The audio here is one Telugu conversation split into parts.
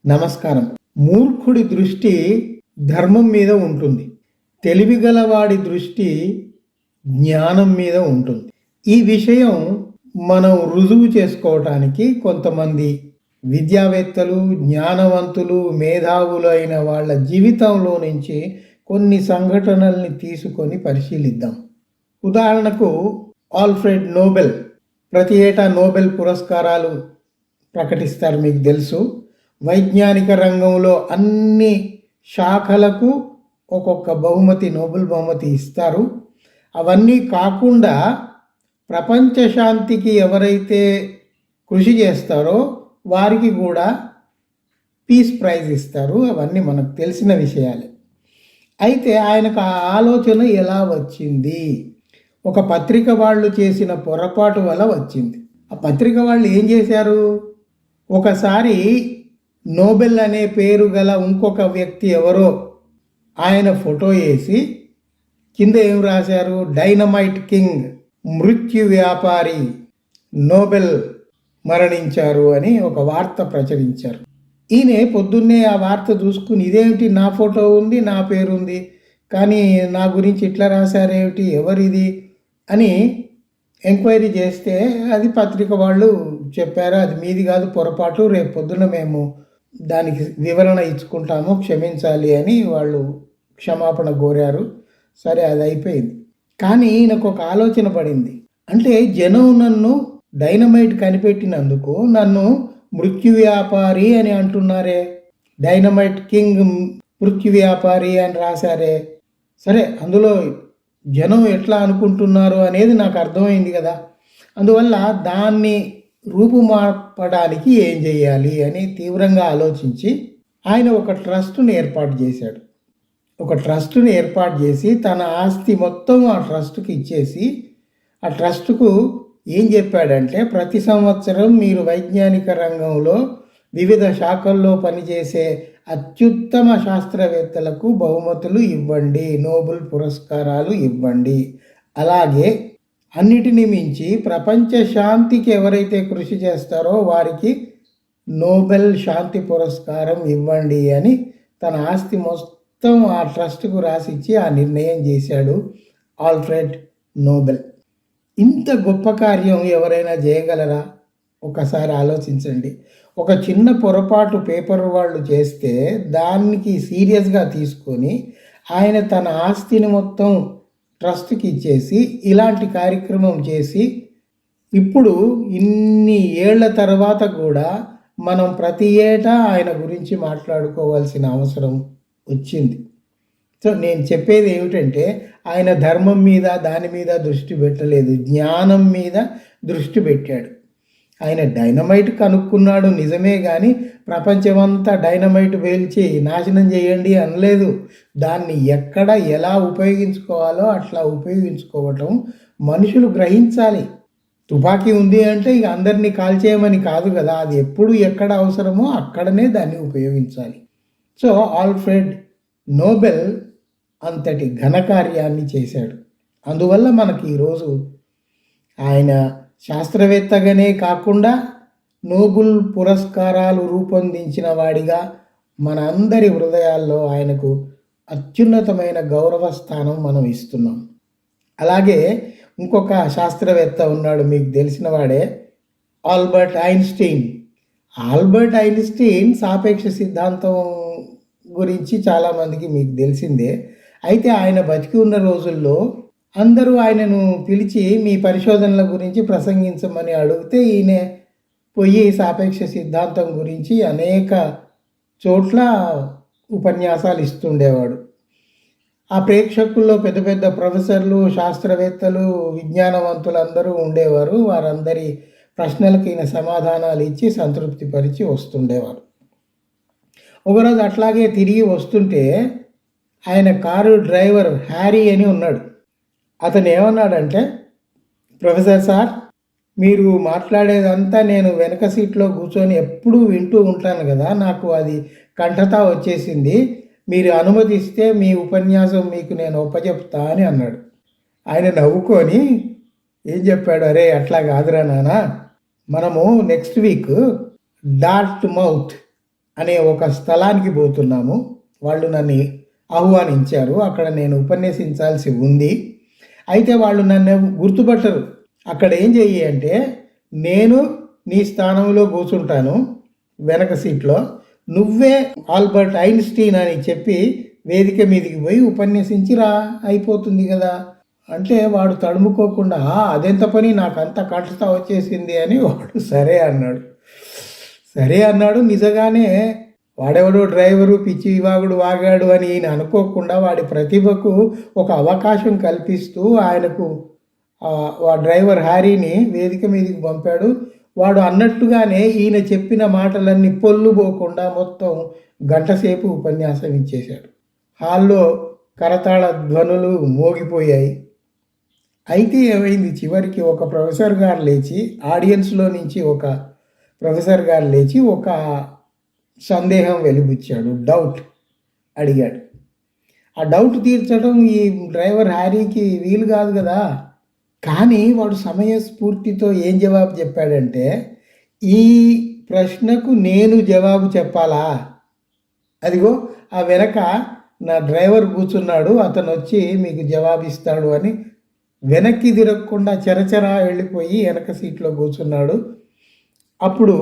నమస్కారం. మూర్ఖుడి దృష్టి ధర్మం మీద ఉంటుంది. తెలివిగలవాడి దృష్టి జ్ఞానం మీద ఉంటుంది. ఈ విషయం మనం రుజువు చేసుకోవటానికి కొంతమంది విద్యావేత్తలు, జ్ఞానవంతులు, మేధావులు అయిన వాళ్ళ జీవితంలో నుంచి కొన్ని సంఘటనల్ని తీసుకొని పరిశీలిద్దాం. ఉదాహరణకు ఆల్ఫ్రెడ్ నోబెల్ ప్రతి ఏటా నోబెల్ పురస్కారాలు ప్రకటిస్తారు, మీకు తెలుసు. వైజ్ఞానిక రంగంలో అన్ని శాఖలకు ఒక్కొక్క బహుమతి, నోబెల్ బహుమతి ఇస్తారు. అవన్నీ కాకుండా ప్రపంచ శాంతికి ఎవరైతే కృషి చేస్తారో వారికి కూడా పీస్ ప్రైజ్ ఇస్తారు. అవన్నీ మనకు తెలిసిన విషయాలే. అయితే ఆయనకు ఆ ఆలోచన ఎలా వచ్చింది? ఒక పత్రిక వాళ్ళు చేసిన పొరపాటు వల్ల వచ్చింది. ఆ పత్రిక వాళ్ళు ఏం చేశారు? ఒకసారి నోబెల్ అనే పేరు గల ఇంకొక వ్యక్తి ఎవరో ఆయన ఫోటో వేసి కింద ఏం రాశారు? డైనమైట్ కింగ్, మృత్యు వ్యాపారి, నోబెల్ మరణించారు అని ఒక వార్త ప్రచురించారు. ఈయన పొద్దున్నే ఆ వార్త చూసుకుని, ఇదేమిటి నా ఫోటో ఉంది, నా పేరుంది, కానీ నా గురించి ఇట్లా రాశారేమిటి, ఎవరిది అని ఎంక్వైరీ చేస్తే అది పత్రిక వాళ్ళు చెప్పారు, అది మీది కాదు, పొరపాటు, రేపు పొద్దున మేము దానికి వివరణ ఇచ్చుకుంటాము, క్షమించాలి అని వాళ్ళు క్షమాపణ కోరారు. సరే, అది అయిపోయింది. కానీ ఈయనకు ఒక ఆలోచన పడింది. అంటే జనం నన్ను డైనమైట్ కనిపెట్టినందుకు నన్ను మృత్యు వ్యాపారి అని అంటున్నారే, డైనమైట్ కింగ్ మృత్యు వ్యాపారి అని రాశారే. సరే, అందులో జనం ఎట్లా అనుకుంటున్నారు అనేది నాకు అర్థమైంది కదా. అందువల్ల దాన్ని రూపుమాపడానికి ఏం చేయాలి అని తీవ్రంగా ఆలోచించి ఆయన ఒక ట్రస్ట్ని ఏర్పాటు చేశాడు. ఒక ట్రస్ట్ని ఏర్పాటు చేసి తన ఆస్తి మొత్తం ఆ ట్రస్ట్కి ఇచ్చేసి, ఆ ట్రస్ట్కు ఏం చెప్పాడంటే, ప్రతి సంవత్సరం మీరు వైజ్ఞానిక రంగంలో వివిధ శాఖల్లో పనిచేసే అత్యుత్తమ శాస్త్రవేత్తలకు బహుమతులు ఇవ్వండి, నోబెల్ పురస్కారాలు ఇవ్వండి. అలాగే అన్నిటిని మించి ప్రపంచ శాంతికి ఎవరైతే కృషి చేస్తారో వారికి నోబెల్ శాంతి పురస్కారం ఇవ్వండి అని తన ఆస్తి మొత్తం ఆ ట్రస్ట్కు రాసిచ్చి ఆ నిర్ణయం చేశాడు ఆల్ఫ్రెడ్ నోబెల్. ఇంత గొప్ప కార్యం ఎవరైనా చేయగలరా? ఒకసారి ఆలోచించండి. ఒక చిన్న పొరపాటు పేపర్ వాళ్ళు చేస్తే దానికి సీరియస్గా తీసుకొని ఆయన తన ఆస్తిని మొత్తం ట్రస్ట్కి ఇచ్చేసి ఇలాంటి కార్యక్రమం చేసి, ఇప్పుడు ఇన్ని ఏళ్ల తర్వాత కూడా మనం ప్రతి ఏటా ఆయన గురించి మాట్లాడుకోవాల్సిన అవసరం వచ్చింది. సో నేను చెప్పేది ఏమిటంటే, ఆయన ధర్మం మీద దాని మీద దృష్టి పెట్టలేదు, జ్ఞానం మీద దృష్టి పెట్టాడు. ఆయన డైనమైట్ కనుక్కున్నాడు నిజమే, కానీ ప్రపంచమంతా డైనమైట్ వేల్చి నాశనం చేయండి అనలేదు. దాన్ని ఎక్కడ ఎలా ఉపయోగించుకోవాలో అట్లా ఉపయోగించుకోవటం మనుషులు గ్రహించాలి. తుపాకీ ఉంది అంటే ఇక అందరినీ కాల్చేయమని కాదు కదా, అది ఎప్పుడు ఎక్కడ అవసరమో అక్కడనే దాన్ని ఉపయోగించాలి. సో ఆల్ఫ్రెడ్ నోబెల్ అంతటి ఘనకార్యాన్ని చేశాడు. అందువల్ల మనకి ఈరోజు ఆయన శాస్త్రవేత్తగానే కాకుండా నోబెల్ పురస్కారాలు రూపొందించిన వాడిగా మన అందరి హృదయాల్లో ఆయనకు అత్యున్నతమైన గౌరవ స్థానం మనం ఇస్తున్నాం. అలాగే ఇంకొక శాస్త్రవేత్త ఉన్నాడు, మీకు తెలిసిన వాడే, ఆల్బర్ట్ ఐన్స్టీన్. ఆల్బర్ట్ ఐన్స్టీన్ సాపేక్ష సిద్ధాంతం గురించి చాలామందికి మీకు తెలిసిందే. అయితే ఆయన బతికి ఉన్న రోజుల్లో అందరూ ఆయనను పిలిచి మీ పరిశోధనల గురించి ప్రసంగించమని అడిగితే ఈయన పోయి సాపేక్ష సిద్ధాంతం గురించి అనేక చోట్ల ఉపన్యాసాలు ఇస్తుండేవాడు. ఆ ప్రేక్షకుల్లో పెద్ద పెద్ద ప్రొఫెసర్లు, శాస్త్రవేత్తలు, విజ్ఞానవంతులు అందరూ ఉండేవారు. వారందరి ప్రశ్నలకు ఈయన సమాధానాలు ఇచ్చి సంతృప్తిపరిచి వస్తుండేవారు. ఒకరోజు అట్లాగే తిరిగి వస్తుంటే ఆయన కారు డ్రైవర్ హ్యారీ అని ఉన్నాడు. అతను ఏమన్నాడంటే, ప్రొఫెసర్ సార్, మీరు మాట్లాడేదంతా నేను వెనక సీట్లో కూర్చొని ఎప్పుడూ వింటూ ఉంటాను కదా, నాకు అది కంఠతా వచ్చేసింది. మీరు అనుమతిస్తే మీ ఉపన్యాసం మీకు నేను ఒప్పచెప్తా అని అన్నాడు. ఆయన నవ్వుకొని ఏం చెప్పాడు, అరే అట్లా కాదురా నాన్న, మనము నెక్స్ట్ వీక్ డార్ట్ మౌత్ అనే ఒక స్థలానికి పోతున్నాము. వాళ్ళు నన్ను ఆహ్వానించారు. అక్కడ నేను ఉపన్యసించాల్సి ఉంది. అయితే వాళ్ళు నన్ను గుర్తుపట్టరు. అక్కడ ఏం చెయ్యి అంటే, నేను నీ స్థానంలో కూర్చుంటాను వెనక సీట్లో, నువ్వే ఆల్బర్ట్ ఐన్స్టీన్ అని చెప్పి వేదిక మీదకి పోయి ఉపన్యసించి రా, అయిపోతుంది కదా అంటే వాడు తడుముకోకుండా అదెంత పని, నాకు అంత కంటత వచ్చేసింది అని వాడు సరే అన్నాడు. సరే అన్నాడు. నిజంగానే వాడెవడో డ్రైవరు పిచ్చి వాగుడు వాగాడు అని ఈయన అనుకోకుండా వాడి ప్రతిభకు ఒక అవకాశం కల్పిస్తూ ఆయనకు ఆ డ్రైవర్ హ్యారీని వేదిక మీదకి పంపాడు. వాడు అన్నట్టుగానే ఈయన చెప్పిన మాటలన్నీ పొల్లుపోకుండా మొత్తం గంటసేపు ఉపన్యాసం ఇచ్చేశాడు. హాల్లో కరతాళ ధ్వనులు మోగిపోయాయి. అయితే ఏమైంది, చివరికి ఒక ప్రొఫెసర్ గారు లేచి, ఆడియన్స్లో నుంచి ఒక ప్రొఫెసర్ గారు లేచి ఒక సందేహం వెలిబుచ్చాడు, డౌట్ అడిగాడు. ఆ డౌట్ తీర్చడం ఈ డ్రైవర్ హ్యారీకి వీలు కాదు కదా. కానీ వాడు సమయస్ఫూర్తితో ఏం జవాబు చెప్పాడంటే, ఈ ప్రశ్నకు నేను జవాబు చెప్పాలా, అదిగో ఆ వెనక నా డ్రైవర్ కూర్చున్నాడు, అతను వచ్చి మీకు జవాబిస్తాడు అని వెనక్కి తిరగకుండా చెరచెరా వెళ్ళిపోయి వెనక సీట్లో కూర్చున్నాడు. అప్పుడు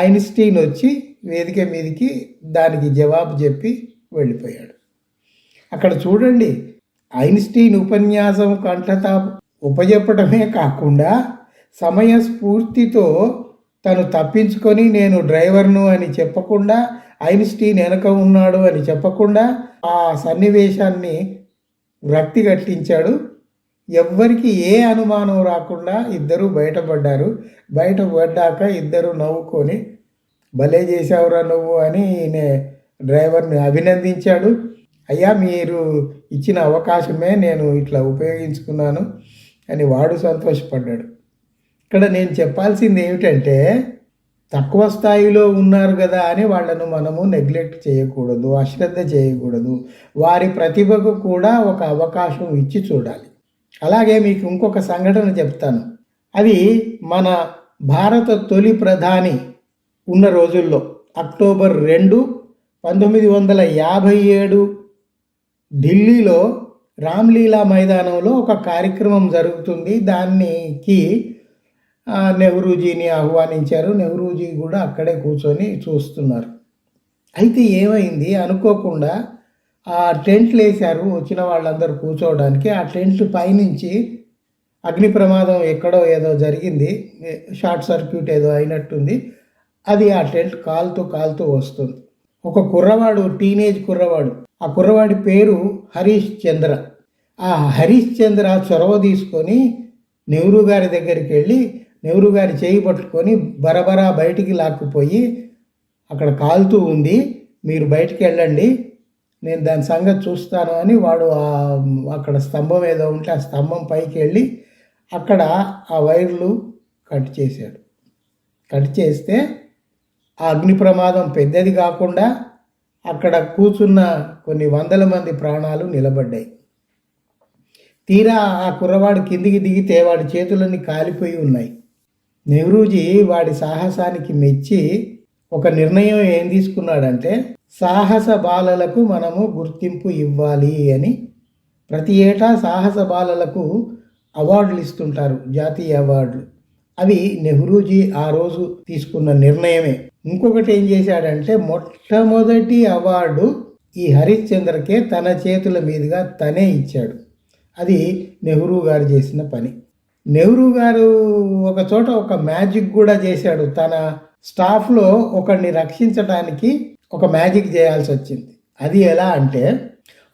ఐన్స్టీన్ వచ్చి వేదిక మీదకి దానికి జవాబు చెప్పి వెళ్ళిపోయాడు. అక్కడ చూడండి, ఐన్స్టీన్ ఉపన్యాసం కంటత ఉపజెప్పడమే కాకుండా సమయస్ఫూర్తితో తను తప్పించుకొని నేను డ్రైవర్ను అని చెప్పకుండా, ఐన్స్టీన్ వెనక ఉన్నాడు అని చెప్పకుండా ఆ సన్నివేశాన్ని రక్తి కట్టించాడు. ఎవ్వరికి ఏ అనుమానం రాకుండా ఇద్దరు బయటపడ్డారు. బయటపడ్డాక ఇద్దరు నవ్వుకొని భలే చేసావురా నువ్వు అని డ్రైవర్ని అభినందించాడు. అయ్యా, మీరు ఇచ్చిన అవకాశమే నేను ఇట్లా ఉపయోగించుకున్నాను అని వాడు సంతోషపడ్డాడు. ఇక్కడ నేను చెప్పాల్సింది ఏమిటంటే, తక్కువ స్థాయిలో ఉన్నారు కదా అని వాళ్ళను మనము నెగ్లెక్ట్ చేయకూడదు, అశ్రద్ధ చేయకూడదు. వారి ప్రతిభకు కూడా ఒక అవకాశం ఇచ్చి చూడాలి. అలాగే మీకు ఇంకొక సంఘటన చెప్తాను. అది మన భారత తొలి ప్రధాని ఉన్న రోజుల్లో అక్టోబర్ 2, 1957 ఢిల్లీలో రామ్లీలా మైదానంలో ఒక కార్యక్రమం జరుగుతుంది. దానికి నెహ్రూజీని ఆహ్వానించారు. నెహ్రూజీ కూడా అక్కడే కూర్చొని చూస్తున్నారు. అయితే ఏమైంది, అనుకోకుండా ఆ టెంట్లు వేశారు వచ్చిన వాళ్ళందరూ కూర్చోవడానికి. ఆ టెంట్ పైనుంచి అగ్ని ప్రమాదం ఎక్కడో ఏదో జరిగింది, షార్ట్ సర్క్యూట్ ఏదో అయినట్టుంది. అది ఆ టెంట్ కాలుతూ వస్తుంది. ఒక కుర్రవాడు, టీనేజ్ కుర్రవాడు, ఆ కుర్రవాడి పేరు హరీష్ చంద్ర. ఆ హరీష్ చంద్ర చొరవ తీసుకొని నెహ్రూ గారి దగ్గరికి వెళ్ళి నెహ్రూ గారి చేయి పట్టుకొని బరబరా బయటికి లాక్కుపోయి, అక్కడ కాలుతూ ఉంది, మీరు బయటికి వెళ్ళండి, నేను దాని సంగతి చూస్తాను అని వాడు అక్కడ స్తంభం ఏదో ఉంటే ఆ స్తంభం పైకి వెళ్ళి అక్కడ ఆ వైర్లు కట్ చేశాడు. కట్ చేస్తే ఆ అగ్ని ప్రమాదం పెద్దది కాకుండా అక్కడ కూర్చున్న కొన్ని వందల మంది ప్రాణాలు నిలబడ్డాయి. తీరా ఆ కుర్రవాడు కిందికి దిగితే వాడి చేతులన్నీ కాలిపోయి ఉన్నాయి. నెహ్రూజీ వాడి సాహసానికి మెచ్చి ఒక నిర్ణయం ఏం తీసుకున్నాడంటే, సాహస బాలలకు మనము గుర్తింపు ఇవ్వాలి అని ప్రతి ఏటా సాహస బాలలకు అవార్డులు ఇస్తుంటారు, జాతీయ అవార్డులు. అవి నెహ్రూజీ ఆ రోజు తీసుకున్న నిర్ణయమే. ఇంకొకటి ఏం చేశాడంటే, మొట్టమొదటి అవార్డు ఈ హరిశ్చంద్రకే తన చేతుల మీదుగా తనే ఇచ్చాడు. అది నెహ్రూ గారు చేసిన పని. నెహ్రూ గారు ఒక చోట ఒక మ్యాజిక్ కూడా చేశాడు. తన స్టాఫ్లో ఒకరిని రక్షించడానికి ఒక మ్యాజిక్ చేయాల్సి వచ్చింది. అది ఎలా అంటే,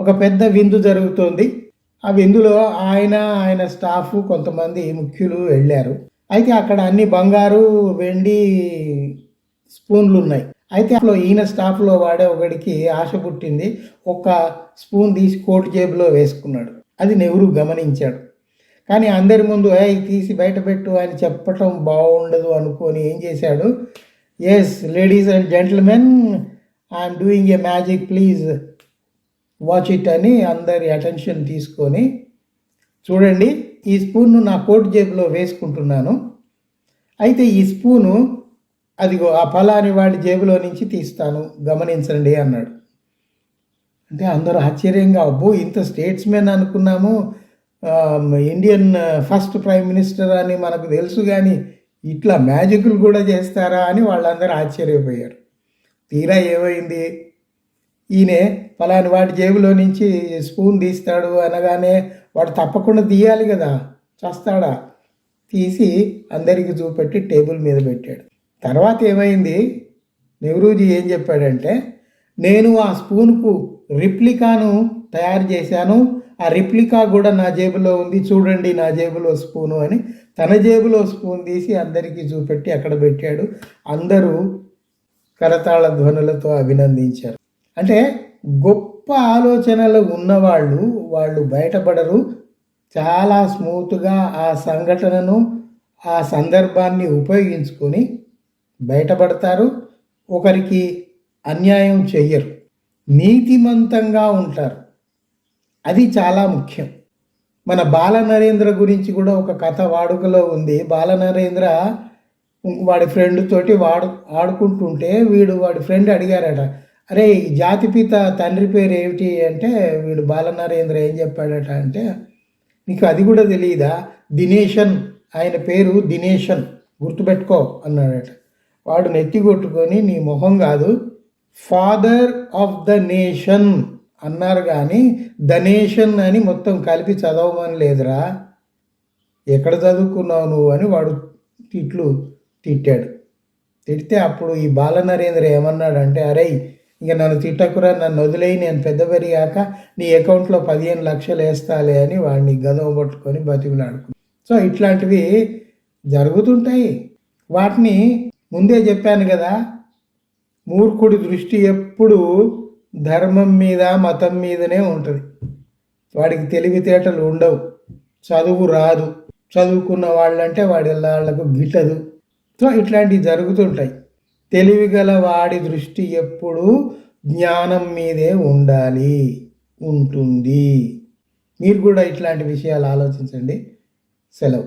ఒక పెద్ద విందు జరుగుతుంది. ఆ విందులో ఆయన స్టాఫ్ కొంతమంది ముఖ్యులు వెళ్ళారు. అయితే అక్కడ అన్ని బంగారు వెండి స్పూన్లు ఉన్నాయి. అయితే అసలు ఈయన స్టాఫ్లో వాడే ఒకడికి ఆశ పుట్టింది. ఒక స్పూన్ తీసి కోట్ జేబులో వేసుకున్నాడు. అది నెహ్రూ గమనించాడు. కానీ అందరి ముందు తీసి బయట పెట్టు అని చెప్పటం బాగుండదు అనుకొని ఏం చేశాడు, yes ladies and gentlemen, I'm doing a magic, please watch it అని అందరి అటెన్షన్ తీసుకొని, చూడండి ఈ స్పూన్ను నా కోట్ జేబులో వేసుకుంటున్నాను. అయితే ఈ స్పూను అదిగో ఆ ఫలాని వాడి జేబులో నుంచి తీస్తాను గమనించండి అన్నాడు. అంటే అందరూ ఆశ్చర్యంగా అబ్బో ఇంత స్టేట్స్మెన్ అనుకున్నాము, ఇండియన్ ఫస్ట్ ప్రైమ్ మినిస్టర్ అని మనకు తెలుసు కానీ ఇట్లా మ్యాజిక్లు కూడా చేస్తారా అని వాళ్ళందరూ ఆశ్చర్యపోయారు. తీరా ఏమైంది, ఈయనే ఫలాని వాడి జేబులో నుంచి స్పూన్ తీస్తాడు అనగానే వాడు తప్పకుండా తీయాలి కదా, చేస్తాడా, తీసి అందరికి చూపెట్టి టేబుల్ మీద పెట్టాడు. తర్వాత ఏమైంది, నెహ్రూజీ ఏం చెప్పాడంటే, నేను ఆ స్పూన్కు రిప్లికాను తయారు చేశాను, ఆ రిప్లికా కూడా నా జేబులో ఉంది, చూడండి నా జేబులో స్పూను అని తన జేబులో స్పూన్ తీసి అందరికీ చూపెట్టి అక్కడ పెట్టాడు. అందరూ కరతాళ ధ్వనులతో అభినందించారు. అంటే గొప్ప ఆలోచనలు ఉన్నవాళ్ళు వాళ్ళు బయటపడరు, చాలా స్మూత్గా ఆ సంఘటనను ఆ సందర్భాన్ని ఉపయోగించుకొని బయటపడతారు. ఒకరికి అన్యాయం చెయ్యరు, నీతిమంతంగా ఉంటారు. అది చాలా ముఖ్యం. మన బాలనరేంద్ర గురించి కూడా ఒక కథ వాడుకలో ఉంది. బాలనరేంద్ర వాడి ఫ్రెండ్ తోటి ఆడుకుంటుంటే వాడి ఫ్రెండ్ అడిగారట, అరే ఈ జాతిపిత తండ్రి పేరు ఏమిటి అంటే వీడు బాలనరేంద్ర ఏం చెప్పాడట అంటే, నీకు అది కూడా తెలియదా, దినేషన్, ఆయన పేరు దినేషన్, గుర్తుపెట్టుకో అన్నాడట. వాడు నెత్తి కొట్టుకొని నీ మొహం కాదు, ఫాదర్ ఆఫ్ ద నేషన్ అన్నారు కానీ ద నేషన్ అని మొత్తం కలిపి చదవమని లేదురా, ఎక్కడ చదువుకున్నావు నువ్వు అని వాడు తిట్టాడు. తిడితే అప్పుడు ఈ బాలనరేంద్ర ఏమన్నాడంటే, అరే ఇంక నన్ను తిట్టకురా, నన్ను వదిలేయి, నేను పెద్ద పెరిగాక నీ అకౌంట్లో 15 లక్షలు వేస్తాలే అని వాడిని గదవ పట్టుకొని బతికులాడుకున్నాడు. సో ఇట్లాంటివి జరుగుతుంటాయి. వాటిని ముందే చెప్పాను కదా, మూర్ఖుడి దృష్టి ఎప్పుడు ధర్మం మీద మతం మీదనే ఉంటుంది. వాడికి తెలివితేటలు ఉండవు, చదువు రాదు, చదువుకున్న వాళ్ళంటే వాళ్ళకు గిట్టదు. సో ఇట్లాంటివి జరుగుతుంటాయి. తెలివిగల వాడి దృష్టి ఎప్పుడు జ్ఞానం మీదే ఉంటుంది. మీరు కూడా ఇట్లాంటి విషయాలు ఆలోచించండి. సెలవు.